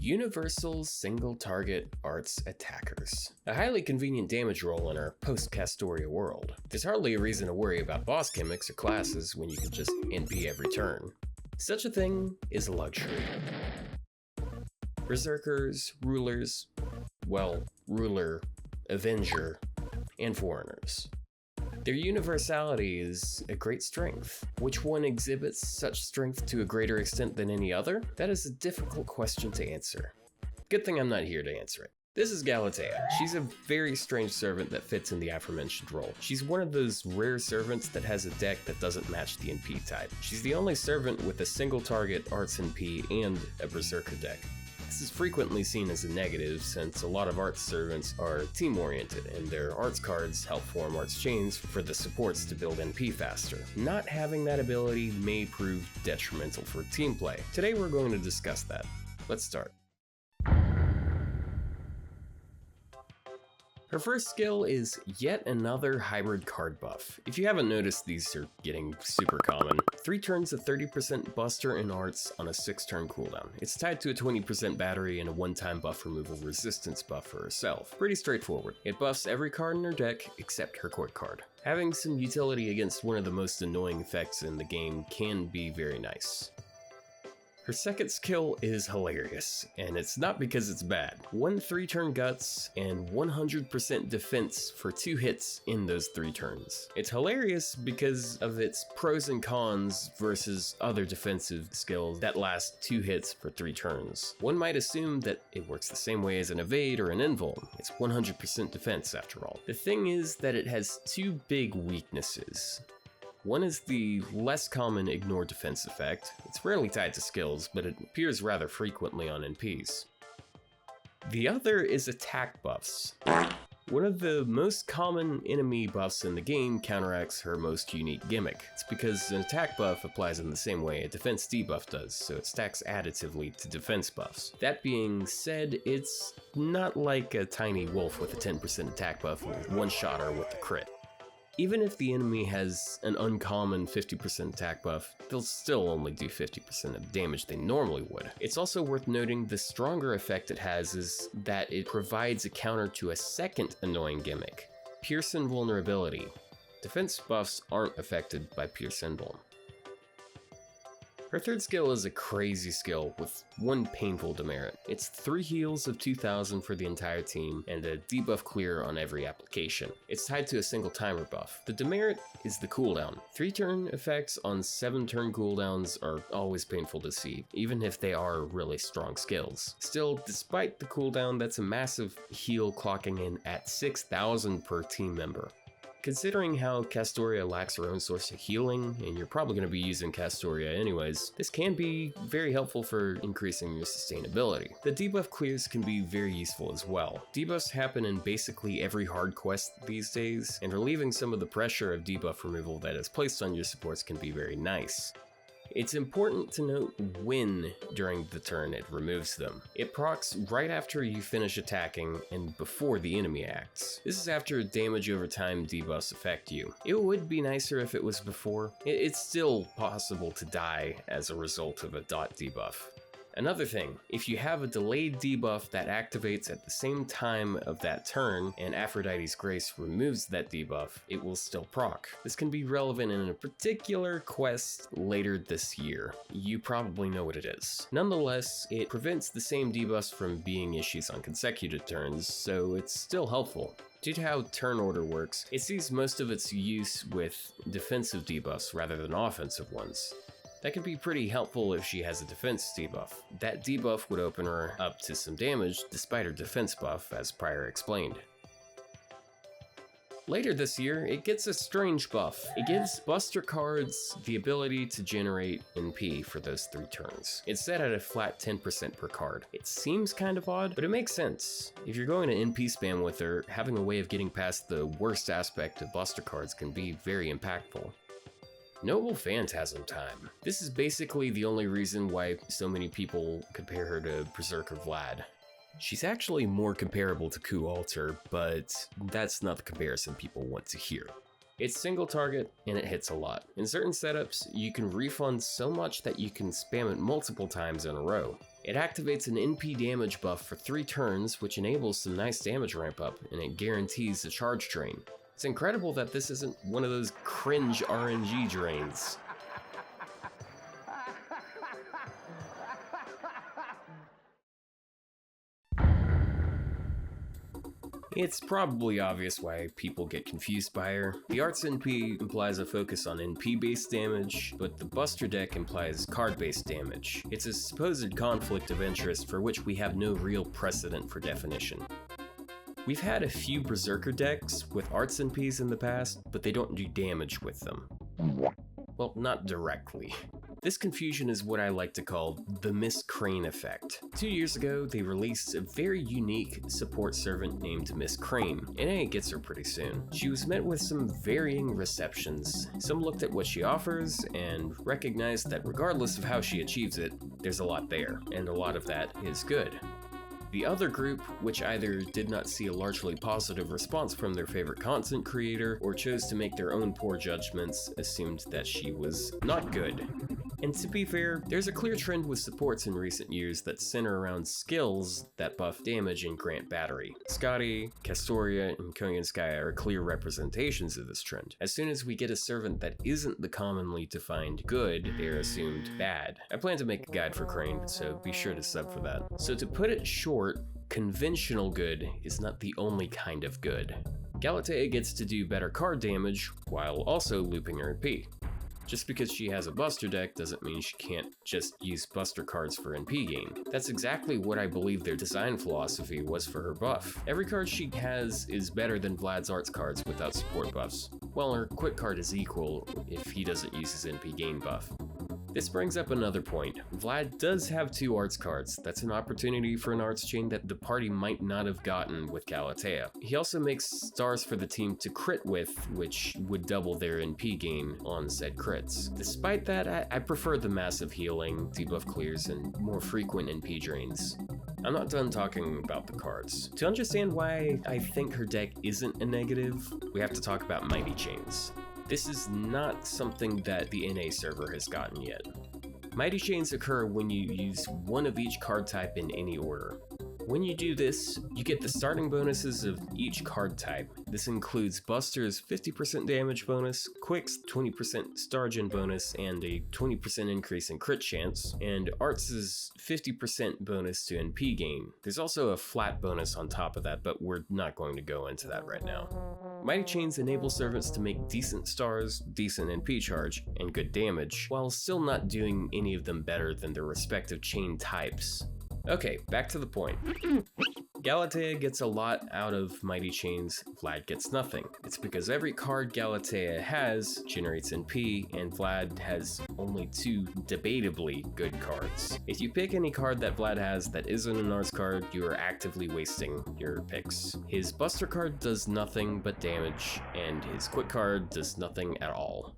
Universal Single Target Arts Attackers. A highly convenient damage roll in our post-Castoria world. There's hardly a reason to worry about boss gimmicks or classes when you can just NP every turn. Such a thing is a luxury. Berserkers, rulers, ruler, avenger, and foreigners. Their universality is a great strength. Which one exhibits such strength to a greater extent than any other? That is a difficult question to answer. Good thing I'm not here to answer it. This is Galatea. She's a very strange servant that fits in the aforementioned role. She's one of those rare servants that has a deck that doesn't match the NP type. She's the only servant with a single target arts NP and a berserker deck. This is frequently seen as a negative since a lot of arts servants are team-oriented and their arts cards help form arts chains for the supports to build NP faster. Not having that ability may prove detrimental for team play. Today we're going to discuss that. Let's start. Her first skill is yet another hybrid card buff. If you haven't noticed, these are getting super common. 3 turns of 30% Buster and Arts on a 6-turn cooldown. It's tied to a 20% battery and a one-time buff removal resistance buff for herself. Pretty straightforward. It buffs every card in her deck except her court card. Having some utility against one of the most annoying effects in the game can be very nice. Her second skill is hilarious, and it's not because it's bad. 1 3-turn guts and 100% defense for 2 hits in those 3 turns. It's hilarious because of its pros and cons versus other defensive skills that last 2 hits for 3 turns. One might assume that it works the same way as an evade or an invuln. It's 100% defense after all. The thing is that it has 2 big weaknesses. One is the less common ignore defense effect. It's rarely tied to skills, but it appears rather frequently on NPs. The other is attack buffs. One of the most common enemy buffs in the game counteracts her most unique gimmick. It's because an attack buff applies in the same way a defense debuff does, so it stacks additively to defense buffs. That being said, it's not like a tiny wolf with a 10% attack buff will one-shot her with a crit. Even if the enemy has an uncommon 50% attack buff, they'll still only do 50% of the damage they normally would. It's also worth noting the stronger effect it has is that it provides a counter to a second annoying gimmick, Pierce Invulnerability. Defense buffs aren't affected by Pierce Invuln. Her third skill is a crazy skill with 1 painful demerit. It's 3 heals of 2000 for the entire team and a debuff clear on every application. It's tied to a single timer buff. The demerit is the cooldown. 3-turn effects on 7-turn cooldowns are always painful to see, even if they are really strong skills. Still, despite the cooldown, that's a massive heal clocking in at 6000 per team member. Considering how Castoria lacks her own source of healing, and you're probably going to be using Castoria anyways, this can be very helpful for increasing your sustainability. The debuff clears can be very useful as well. Debuffs happen in basically every hard quest these days, and relieving some of the pressure of debuff removal that is placed on your supports can be very nice. It's important to note when during the turn it removes them. It procs right after you finish attacking and before the enemy acts. This is after damage over time debuffs affect you. It would be nicer if it was before. It's still possible to die as a result of a dot debuff. Another thing, if you have a delayed debuff that activates at the same time of that turn and Aphrodite's Grace removes that debuff, it will still proc. This can be relevant in a particular quest later this year. You probably know what it is. Nonetheless, it prevents the same debuffs from being issues on consecutive turns, so it's still helpful. Due to how turn order works, it sees most of its use with defensive debuffs rather than offensive ones. That can be pretty helpful if she has a defense debuff. That debuff would open her up to some damage despite her defense buff, as prior explained. Later this year, it gets a strange buff. It gives Buster cards the ability to generate NP for those 3 turns. It's set at a flat 10% per card. It seems kind of odd, but it makes sense. If you're going to NP spam with her, having a way of getting past the worst aspect of Buster cards can be very impactful. Noble Phantasm time. This is basically the only reason why so many people compare her to Berserker Vlad. She's actually more comparable to Ku Alter, but that's not the comparison people want to hear. It's single target and it hits a lot. In certain setups, you can refund so much that you can spam it multiple times in a row. It activates an NP damage buff for 3 turns, which enables some nice damage ramp up, and it guarantees a charge drain. It's incredible that this isn't one of those cringe RNG drains. It's probably obvious why people get confused by her. The Arts NP implies a focus on NP-based damage, but the Buster deck implies card-based damage. It's a supposed conflict of interest for which we have no real precedent for definition. We've had a few Berserker decks with Arts NPs in the past, but they don't do damage with them. Well, not directly. This confusion is what I like to call the Miss Crane effect. 2 years ago, they released a very unique support servant named Miss Crane, and NA gets her pretty soon. She was met with some varying receptions. Some looked at what she offers and recognized that regardless of how she achieves it, there's a lot there, and a lot of that is good. The other group, which either did not see a largely positive response from their favorite content creator or chose to make their own poor judgments, assumed that she was not good. And to be fair, there's a clear trend with supports in recent years that center around skills that buff damage and grant battery. Scotty, Castoria, and Koyanskaya are clear representations of this trend. As soon as we get a servant that isn't the commonly defined good, they are assumed bad. I plan to make a guide for Crane, so be sure to sub for that. So to put it short, conventional good is not the only kind of good. Galatea gets to do better card damage while also looping her NP. Just because she has a Buster deck doesn't mean she can't just use Buster cards for NP gain. That's exactly what I believe their design philosophy was for her buff. Every card she has is better than Vlad's Arts cards without support buffs. Well, her quick card is equal if he doesn't use his NP gain buff. This brings up another point. Vlad does have 2 Arts cards. That's an opportunity for an Arts chain that the party might not have gotten with Galatea. He also makes stars for the team to crit with, which would double their NP gain on said crits. Despite that, I prefer the massive healing, debuff clears, and more frequent NP drains. I'm not done talking about the cards. To understand why I think her deck isn't a negative, we have to talk about Mighty Chains. This is not something that the NA server has gotten yet. Mighty Chains occur when you use one of each card type in any order. When you do this, you get the starting bonuses of each card type. This includes Buster's 50% damage bonus, Quick's 20% star gen bonus and a 20% increase in crit chance, and Arts' 50% bonus to NP gain. There's also a flat bonus on top of that, but we're not going to go into that right now. Mighty Chains enable servants to make decent stars, decent NP charge, and good damage, while still not doing any of them better than their respective chain types. Okay, back to the point. Galatea gets a lot out of Mighty Chains, Vlad gets nothing. It's because every card Galatea has generates NP, and Vlad has only 2 debatably good cards. If you pick any card that Vlad has that isn't an Arts card, you are actively wasting your picks. His Buster card does nothing but damage, and his Quick card does nothing at all.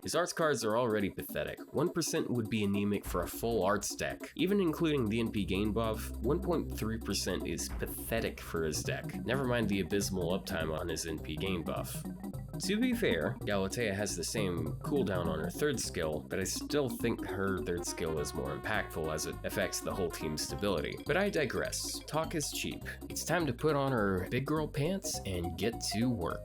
His Arts cards are already pathetic. 1% would be anemic for a full Arts deck. Even including the NP gain buff, 1.3% is pathetic for his deck. Never mind the abysmal uptime on his NP gain buff. To be fair, Galatea has the same cooldown on her 3rd skill, but I still think her 3rd skill is more impactful as it affects the whole team's stability. But I digress. Talk is cheap. It's time to put on her big girl pants and get to work.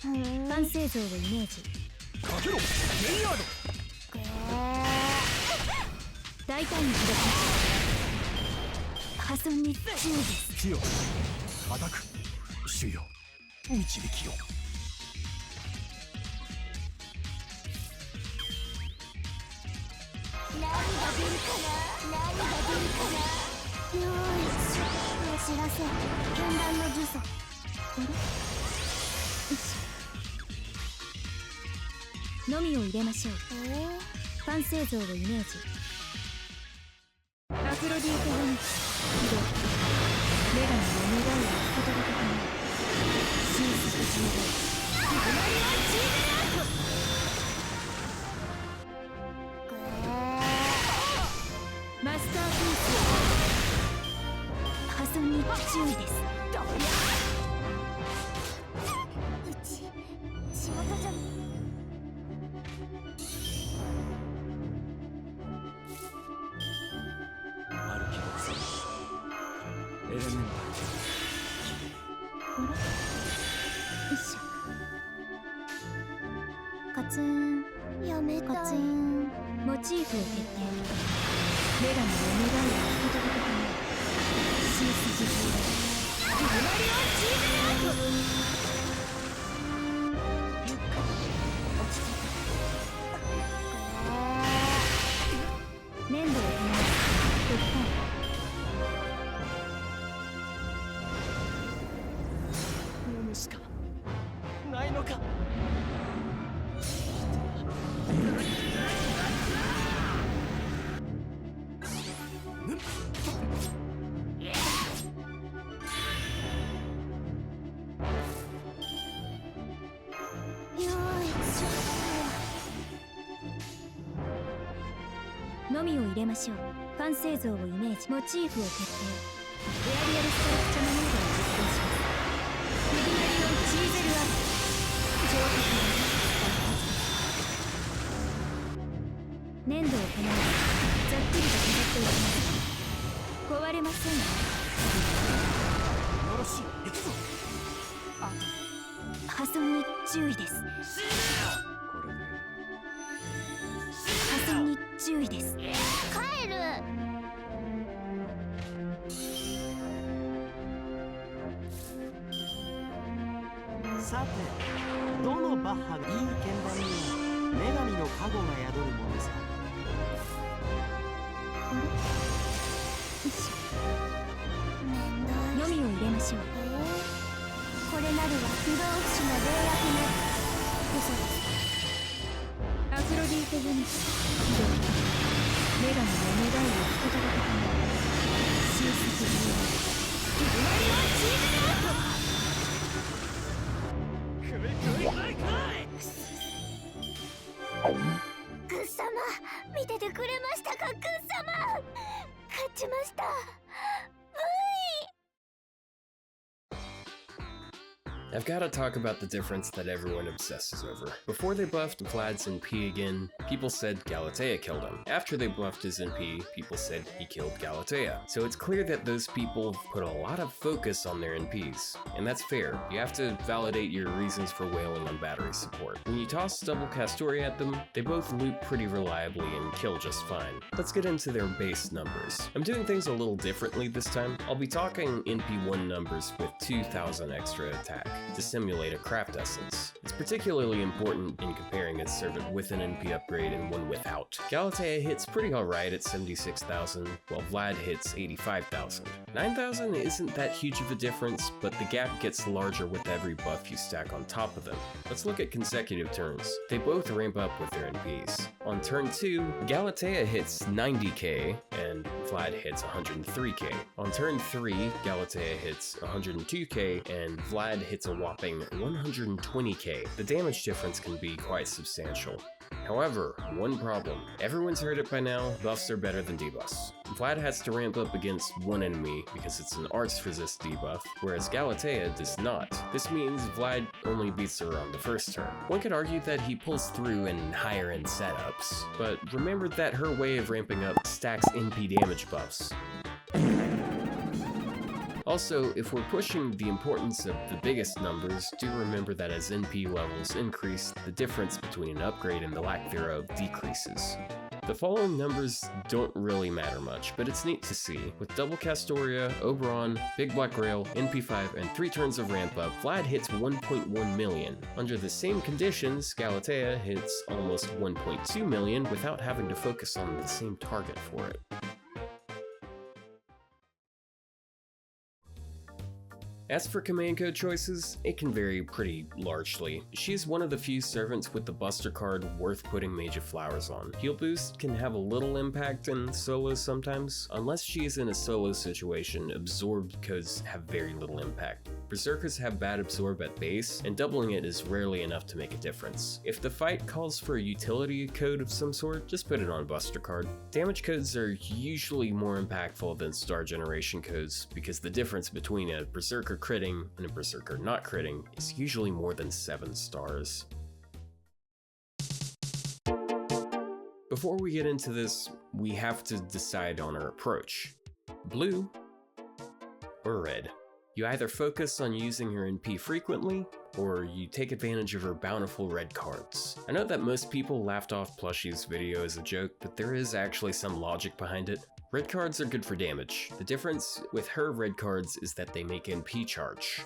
完成像をイメージ。かけろメイヤード。大胆に開きましょう。破損に注意です。強く叩く。主よ導きよ。何が出るかな。何が出るかな。よーい、お知らせ。絢爛の呪詛。あれ。よし。のみを入れましょう。完成像をイメージ。アフロディーテ・ユニッツ起動。女神の願いを受け取ることに神速充電。始まりはチームアート。マスターピース。破損に注意です。うち仕事じゃ。ある気がする。エレメンタル。あれ。よいしょ。カツン。やめたい。カツン。モチーフを決定。女神の願いを受け取ることにシース自由。始まりはチームアート。ゆっくり落ち着いて。粘土を踏みます。突破。読むしかないのか。のみを入れましょう。完成像をイメージ。モチーフを決定。エアリアルストラクチャマネードを実行します。フィグナリオンチーゼルアップ。上手に粘土をこのままざっくりと飾っておきます。壊れませんよ。よろしい、行くぞ。あと破損に注意です。これで破損に注意です。帰る。さて、どのバッハがいい鍵盤には女神の加護が宿るものさ。あれ。よいしょ。のみを入れましょう。これなるは不老不死の霊薬ね。嘘です。アフロディーテ・ユニッツ起動。女神の願いを受け取ることに神速自由。始まりはチームアート。グッ様、見ててくれましたか。グッ様、勝ちました。I've got to talk about the difference that everyone obsesses over. Before they buffed Vlad's NP again, people said Galatea killed him. After they buffed his NP, people said he killed Galatea. So it's clear that those people put a lot of focus on their NPs. And that's fair. You have to validate your reasons for wailing on battery support. When you toss double Castoria at them, they both loot pretty reliably and kill just fine. Let's get into their base numbers. I'm doing things a little differently this time. I'll be talking NP1 numbers with 2,000 extra attack to simulate a craft essence. It's particularly important in comparing a servant with an NP upgrade and one without. Galatea hits pretty alright at 76,000, while Vlad hits 85,000. 9,000 isn't that huge of a difference, but the gap gets larger with every buff you stack on top of them. Let's look at consecutive turns. They both ramp up with their NPs. On turn 2, Galatea hits 90k, and Vlad hits 103k. On turn 3, Galatea hits 102k, and Vlad hits a whopping 120k. The damage difference can be quite substantial. However, one problem. Everyone's heard it by now, buffs are better than debuffs. Vlad has to ramp up against one enemy because it's an arts resist debuff, whereas Galatea does not. This means Vlad only beats her on the first turn. One could argue that he pulls through in higher end setups, but remember that her way of ramping up stacks NP damage buffs. Also, if we're pushing the importance of the biggest numbers, do remember that as NP levels increase, the difference between an upgrade and the lack thereof decreases. The following numbers don't really matter much, but it's neat to see. With double Castoria, Oberon, Big Black Rail, NP5, and 3 turns of ramp up, Vlad hits 1.1 million. Under the same conditions, Galatea hits almost 1.2 million without having to focus on the same target for it. As for command code choices, it can vary pretty largely. She's one of the few servants with the Buster card worth putting Mage of Flowers on. Heal Boost can have a little impact in solos sometimes. Unless she is in a solo situation, absorbed codes have very little impact. Berserkers have bad absorb at base, and doubling it is rarely enough to make a difference. If the fight calls for a utility code of some sort, just put it on Buster card. Damage codes are usually more impactful than star generation codes, because the difference between a Berserker critting and a Berserker not critting is usually more than 7 stars. Before we get into this, we have to decide on our approach. Blue or red? You either focus on using her NP frequently, or you take advantage of her bountiful red cards. I know that most people laughed off Plushie's video as a joke, but there is actually some logic behind it. Red cards are good for damage. The difference with her red cards is that they make NP charge.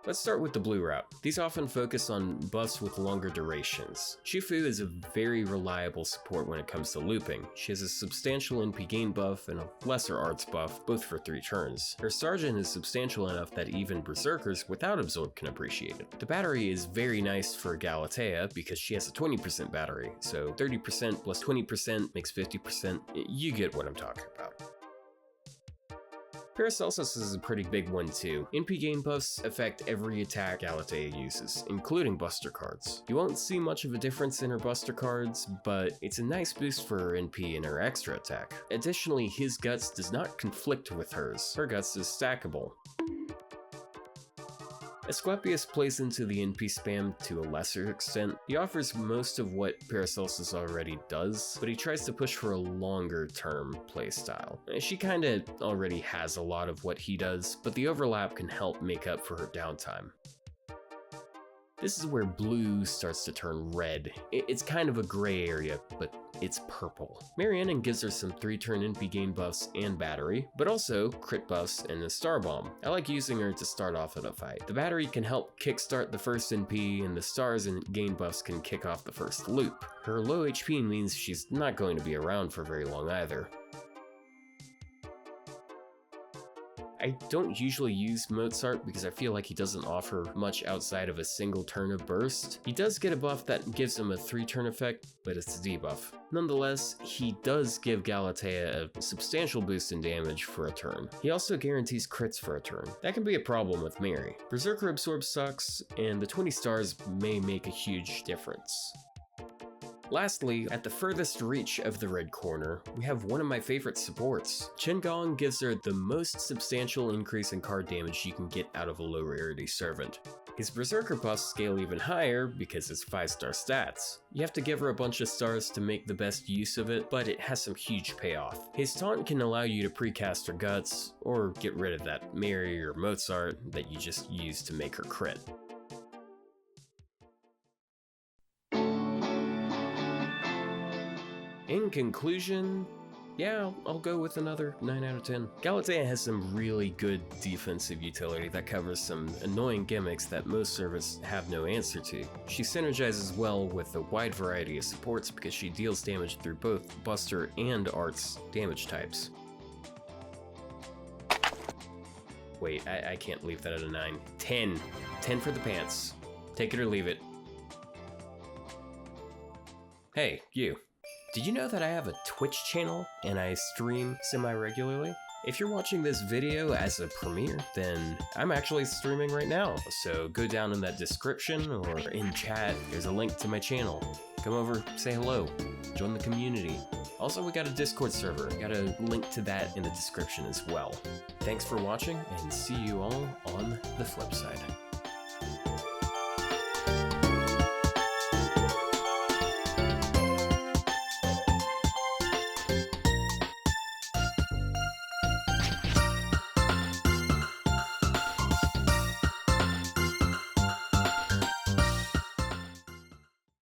Let's start with the blue route. These often focus on buffs with longer durations. Shifu is a very reliable support when it comes to looping. She has a substantial NP gain buff and a lesser arts buff, both for 3 turns. Her Sergeant is substantial enough that even Berserkers without Absorb can appreciate it. The battery is very nice for Galatea because she has a 20% battery, so 30% plus 20% makes 50%. You get what I'm talking about. Paracelsus is a pretty big one too. NP gain buffs affect every attack Galatea uses, including Buster cards. You won't see much of a difference in her Buster cards, but it's a nice boost for her NP and her extra attack. Additionally, his Guts does not conflict with hers. Her Guts is stackable. Asclepius plays into the NP spam to a lesser extent. He offers most of what Paracelsus already does, but he tries to push for a longer term playstyle. She kinda already has a lot of what he does, but the overlap can help make up for her downtime. This is where blue starts to turn red. It's kind of a gray area, but it's purple. Marianne gives her some 3-turn NP gain buffs and battery, but also crit buffs and a star bomb. I like using her to start off in a fight. The battery can help kickstart the first NP, and the stars and gain buffs can kick off the first loop. Her low HP means she's not going to be around for very long either. I don't usually use Mozart because I feel like he doesn't offer much outside of a single turn of burst. He does get a buff that gives him a 3-turn effect, but it's a debuff. Nonetheless, he does give Galatea a substantial boost in damage for a turn. He also guarantees crits for a turn. That can be a problem with Mary. Berserker Absorb sucks, and the 20 stars may make a huge difference. Lastly, at the furthest reach of the red corner, we have one of my favorite supports. Qingong gives her the most substantial increase in card damage you can get out of a low rarity servant. His Berserker buffs scale even higher because it's 5-star stats. You have to give her a bunch of stars to make the best use of it, but it has some huge payoff. His taunt can allow you to precast her Guts, or get rid of that Mary or Mozart that you just used to make her crit. In conclusion, yeah, I'll go with another 9 out of 10. Galatea has some really good defensive utility that covers some annoying gimmicks that most servants have no answer to. She synergizes well with a wide variety of supports because she deals damage through both Buster and Arts damage types. Wait, I can't leave that at a 9. 10. 10 for the pants. Take it or leave it. Hey, you. Did you know that I have a Twitch channel and I stream semi-regularly? If you're watching this video as a premiere, then I'm actually streaming right now. So go down in that description or in chat, there's a link to my channel. Come over, say hello, join the community. Also, we got a Discord server. Got a link to that in the description as well. Thanks for watching and see you all on the flip side.